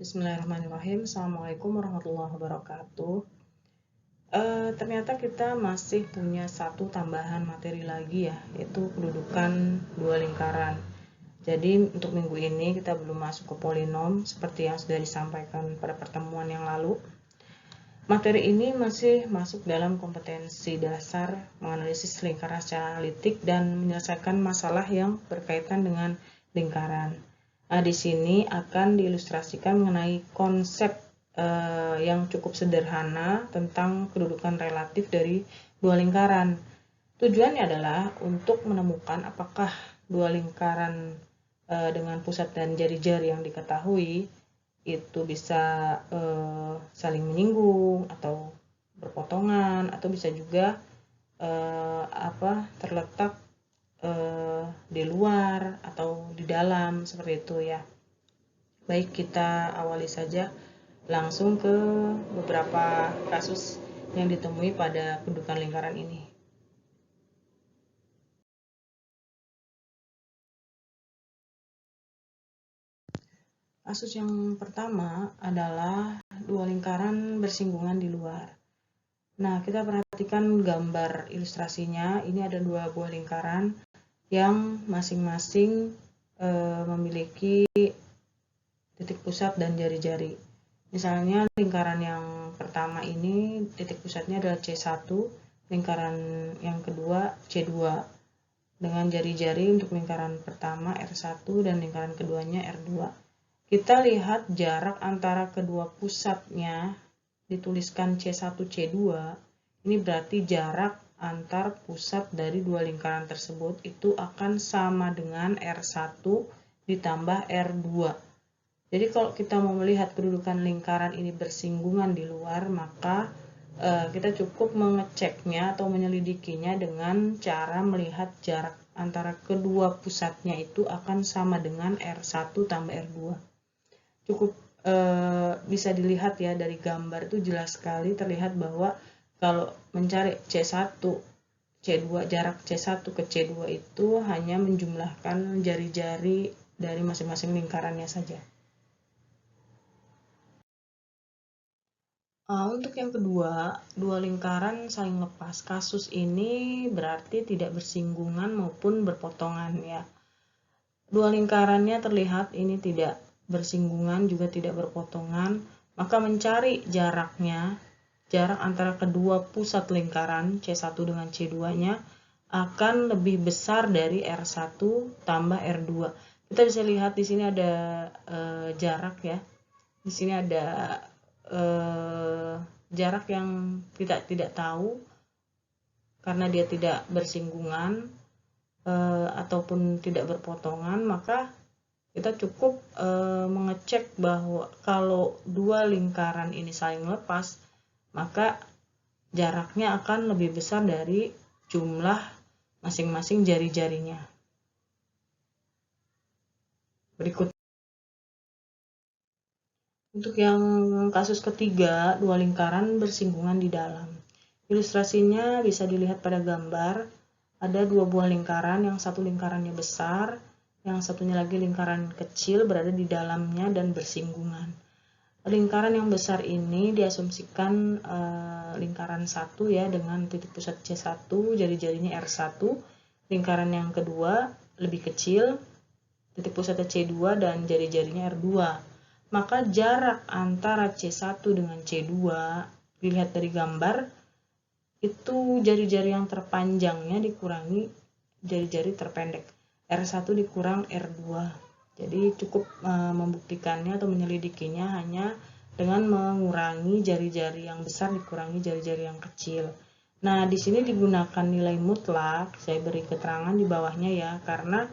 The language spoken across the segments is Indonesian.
Bismillahirrahmanirrahim. Assalamualaikum warahmatullahi wabarakatuh. Ternyata kita masih punya satu tambahan materi lagi ya, yaitu kedudukan dua lingkaran. Jadi untuk minggu ini kita belum masuk ke polinom seperti yang sudah disampaikan pada pertemuan yang lalu. Materi ini masih masuk dalam kompetensi dasar menganalisis lingkaran secara analitik dan menyelesaikan masalah yang berkaitan dengan lingkaran. Nah, di sini akan diilustrasikan mengenai konsep yang cukup sederhana tentang kedudukan relatif dari dua lingkaran. Tujuannya adalah untuk menemukan apakah dua lingkaran dengan pusat dan jari-jari yang diketahui itu bisa saling menyinggung atau berpotongan, atau bisa juga terletak di luar atau di dalam, seperti itu ya. Baik, kita awali saja langsung ke beberapa kasus yang ditemui pada kedudukan lingkaran ini. Kasus yang pertama adalah dua lingkaran bersinggungan di luar. Nah, kita perhatikan gambar ilustrasinya. Ini ada dua buah lingkaran yang masing-masing memiliki titik pusat dan jari-jari. Misalnya lingkaran yang pertama ini titik pusatnya adalah C1, lingkaran yang kedua C2. Dengan jari-jari untuk lingkaran pertama R1 dan lingkaran keduanya R2. Kita lihat jarak antara kedua pusatnya dituliskan C1 C2. Ini berarti jarak antar pusat dari dua lingkaran tersebut itu akan sama dengan R1 ditambah R2. Jadi kalau kita mau melihat kedudukan lingkaran ini bersinggungan di luar, maka kita cukup mengeceknya atau menyelidikinya dengan cara melihat jarak antara kedua pusatnya itu akan sama dengan R1 tambah R2. Cukup bisa dilihat ya dari gambar itu jelas sekali terlihat bahwa kalau mencari C1, C2, jarak C1 ke C2 itu hanya menjumlahkan jari-jari dari masing-masing lingkarannya saja. Untuk yang kedua, dua lingkaran saling lepas. Kasus ini berarti tidak bersinggungan maupun berpotongan ya. Dua lingkarannya terlihat ini tidak bersinggungan juga tidak berpotongan, maka mencari jaraknya, jarak antara kedua pusat lingkaran C1 dengan C2-nya akan lebih besar dari R1 tambah R2. Kita bisa lihat di sini ada jarak ya. Di sini ada jarak yang kita tidak tahu karena dia tidak bersinggungan ataupun tidak berpotongan, maka kita cukup mengecek bahwa kalau dua lingkaran ini saling lepas, maka jaraknya akan lebih besar dari jumlah masing-masing jari-jarinya. Berikut. Untuk yang kasus ketiga, dua lingkaran bersinggungan di dalam. Ilustrasinya bisa dilihat pada gambar. Ada dua buah lingkaran, yang satu lingkarannya besar, yang satunya lagi lingkaran kecil berada di dalamnya dan bersinggungan. Lingkaran yang besar ini diasumsikan lingkaran 1 ya dengan titik pusat C1, jari-jarinya R1. Lingkaran yang kedua lebih kecil, titik pusatnya C2 dan jari-jarinya R2. Maka jarak antara C1 dengan C2 dilihat dari gambar itu jari-jari yang terpanjangnya dikurangi jari-jari terpendek. R1 dikurang R2. Jadi cukup membuktikannya atau menyelidikinya hanya dengan mengurangi jari-jari yang besar dikurangi jari-jari yang kecil. Nah, di sini digunakan nilai mutlak, saya beri keterangan di bawahnya ya, karena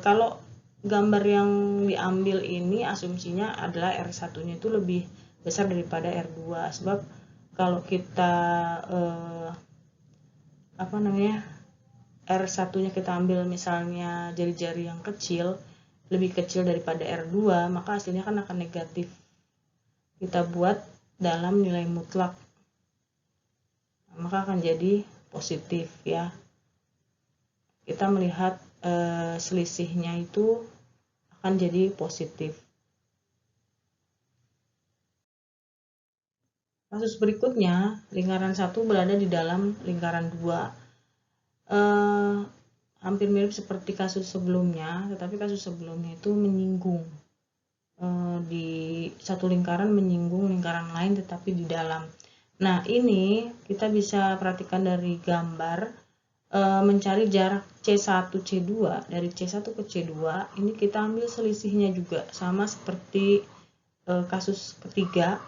kalau gambar yang diambil ini asumsinya adalah R1-nya itu lebih besar daripada R2, sebab kalau kita R1-nya kita ambil misalnya jari-jari yang kecil, lebih kecil daripada R2, maka hasilnya kan akan negatif. Kita buat dalam nilai mutlak, maka akan jadi positif ya. Kita melihat selisihnya itu akan jadi positif. Kasus berikutnya, lingkaran 1 berada di dalam lingkaran 2. Hampir mirip seperti kasus sebelumnya, tetapi kasus sebelumnya itu menyinggung. Di satu lingkaran menyinggung lingkaran lain tetapi di dalam. Nah, ini kita bisa perhatikan dari gambar, mencari jarak C1 C2. Dari C1 ke C2 ini kita ambil selisihnya juga sama seperti kasus ketiga,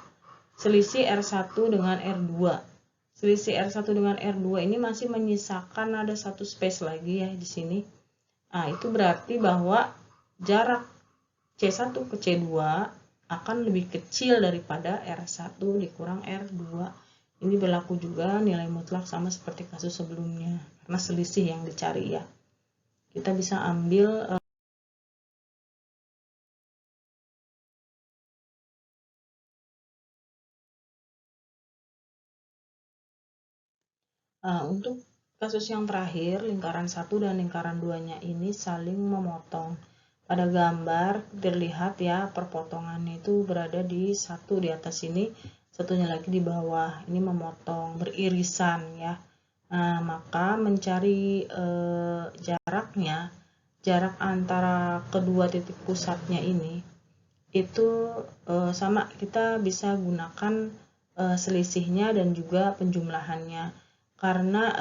selisih R1 dengan R2. Selisih R1 dengan R2 ini masih menyisakan ada satu space lagi ya di sini. Nah, itu berarti bahwa jarak C1 ke C2 akan lebih kecil daripada R1 dikurang R2. Ini berlaku juga nilai mutlak sama seperti kasus sebelumnya, karena selisih yang dicari ya. Kita bisa ambil untuk kasus yang terakhir, lingkaran 1 dan lingkaran 2-nya ini saling memotong. Pada gambar terlihat ya, perpotongannya itu berada di satu di atas sini, satunya lagi di bawah. Ini memotong, beririsan ya. Nah, maka mencari jaraknya, jarak antara kedua titik pusatnya ini, itu sama, kita bisa gunakan selisihnya dan juga penjumlahannya. Karena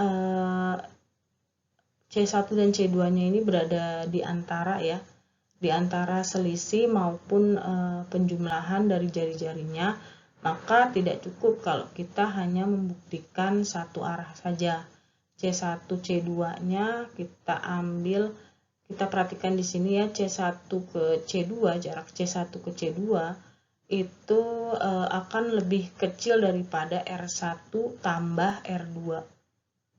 C1 dan C2-nya ini berada di antara ya, di antara selisih maupun penjumlahan dari jari-jarinya, maka tidak cukup kalau kita hanya membuktikan satu arah saja. C1 C2-nya kita ambil, kita perhatikan di sini ya, C1 ke C2, jarak C1 ke C2 itu akan lebih kecil daripada R1 tambah R2.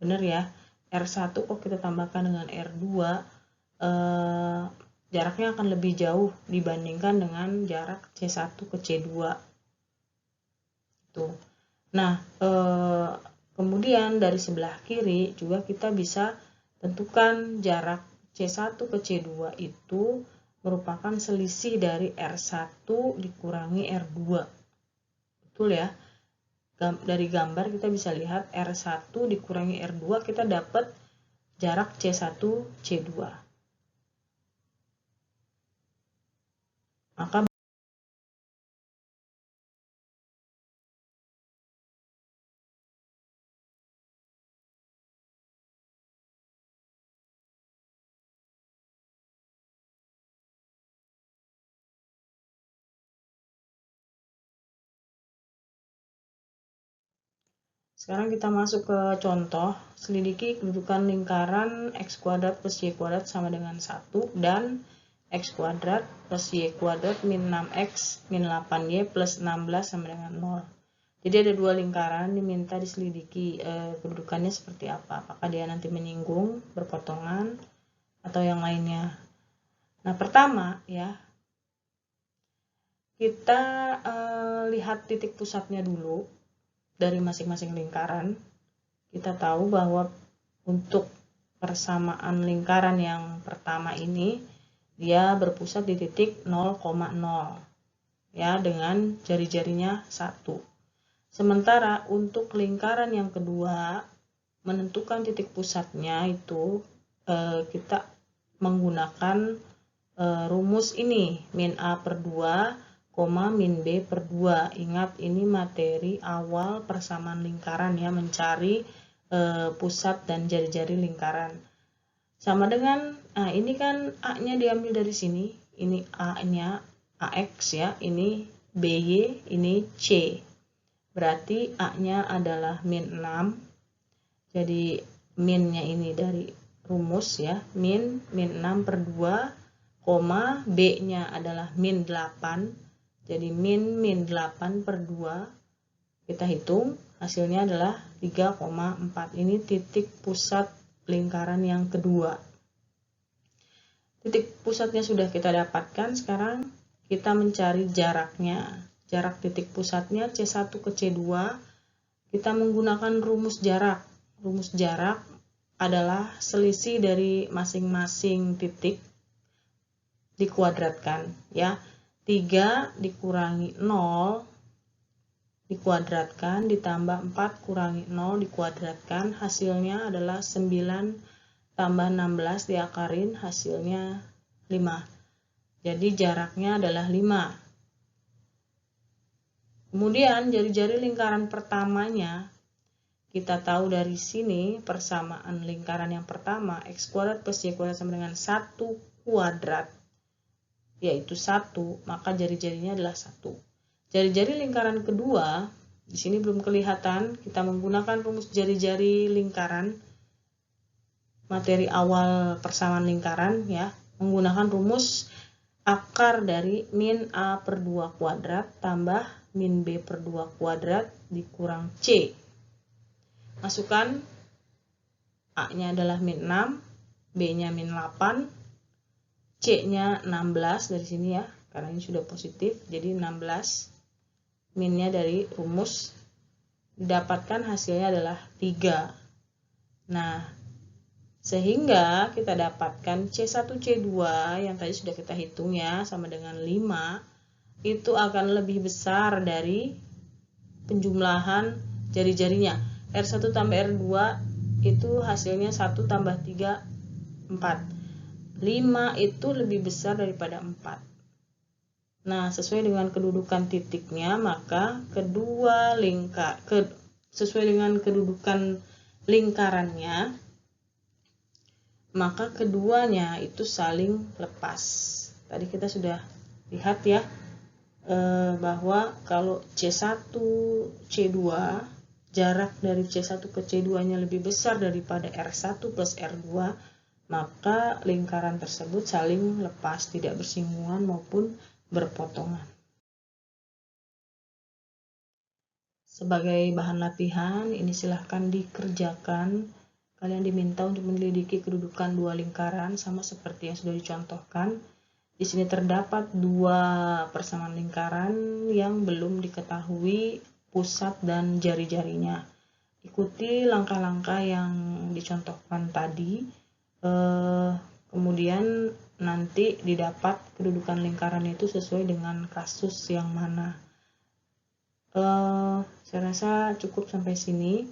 Benar ya? R1 kok kita tambahkan dengan R2, jaraknya akan lebih jauh dibandingkan dengan jarak C1 ke C2. Tuh. Nah, kemudian dari sebelah kiri juga kita bisa tentukan jarak C1 ke C2 itu merupakan selisih dari R1 dikurangi R2. Betul ya? Dari gambar kita bisa lihat R1 dikurangi R2, kita dapat jarak C1 C2. Maka sekarang kita masuk ke contoh. Selidiki kedudukan lingkaran x kuadrat plus y kuadrat sama dengan 1 dan x kuadrat plus y kuadrat min 6x min 8y plus 16 sama dengan 0. Jadi ada dua lingkaran diminta diselidiki kedudukannya seperti apa. Apakah dia nanti menyinggung, berpotongan, atau yang lainnya. Nah, pertama ya, kita lihat titik pusatnya dulu dari masing-masing lingkaran. Kita tahu bahwa untuk persamaan lingkaran yang pertama ini, dia berpusat di titik 0,0 ya, dengan jari-jarinya 1. Sementara untuk lingkaran yang kedua, menentukan titik pusatnya itu kita menggunakan rumus ini, min A per 2, min B per 2. Ingat, ini materi awal persamaan lingkaran ya, mencari pusat dan jari-jari lingkaran. Sama dengan, nah ini kan A-nya diambil dari sini, ini A-nya AX ya, ini BY, ini C. Berarti A-nya adalah min 6, jadi min-nya ini dari rumus ya, min 6 per 2, B-nya adalah min 8, jadi min 8 per 2, kita hitung, hasilnya adalah 3,4. Ini titik pusat lingkaran yang kedua. Titik pusatnya sudah kita dapatkan, sekarang kita mencari jaraknya. Jarak titik pusatnya C1 ke C2, kita menggunakan rumus jarak. Rumus jarak adalah selisih dari masing-masing titik dikuadratkan ya. 3 dikurangi 0 dikuadratkan ditambah 4 kurangi 0 dikuadratkan, hasilnya adalah 9 tambah 16 diakarin, hasilnya 5. Jadi jaraknya adalah 5. Kemudian jari-jari lingkaran pertamanya, kita tahu dari sini persamaan lingkaran yang pertama, x kuadrat plus y kuadrat sama dengan 1 kuadrat, yaitu 1, maka jari-jarinya adalah 1. Jari-jari lingkaran kedua, di sini belum kelihatan, kita menggunakan rumus jari-jari lingkaran, materi awal persamaan lingkaran ya, menggunakan rumus akar dari min A per 2 kuadrat tambah min B per 2 kuadrat dikurang C. Masukkan A-nya adalah min 6, B-nya min 8, C-nya 16 dari sini ya, karena ini sudah positif, jadi 16. Minnya dari rumus, didapatkan hasilnya adalah 3. Nah, sehingga kita dapatkan C1, C2 yang tadi sudah kita hitung ya, sama dengan 5, itu akan lebih besar dari penjumlahan jari-jarinya. R1 tambah R2 itu hasilnya 1 tambah 3, 4. 5 itu lebih besar daripada 4. Nah, sesuai dengan kedudukan titiknya, maka sesuai dengan kedudukan lingkarannya, maka keduanya itu saling lepas. Tadi kita sudah lihat ya, bahwa kalau C1, C2, jarak dari C1 ke C2-nya lebih besar daripada R1 plus R2, maka lingkaran tersebut saling lepas, tidak bersinggungan maupun berpotongan. Sebagai bahan latihan, ini silahkan dikerjakan. Kalian diminta untuk menyelidiki kedudukan dua lingkaran sama seperti yang sudah dicontohkan. Di sini terdapat 2 persamaan lingkaran yang belum diketahui pusat dan jari-jarinya. Ikuti langkah-langkah yang dicontohkan tadi. Kemudian nanti didapat kedudukan lingkaran itu sesuai dengan kasus yang mana. Saya rasa cukup sampai sini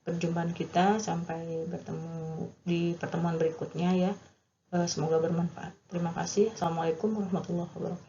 perjumpaan kita, sampai bertemu di pertemuan berikutnya ya. Semoga bermanfaat. Terima kasih. Assalamualaikum warahmatullahi wabarakatuh.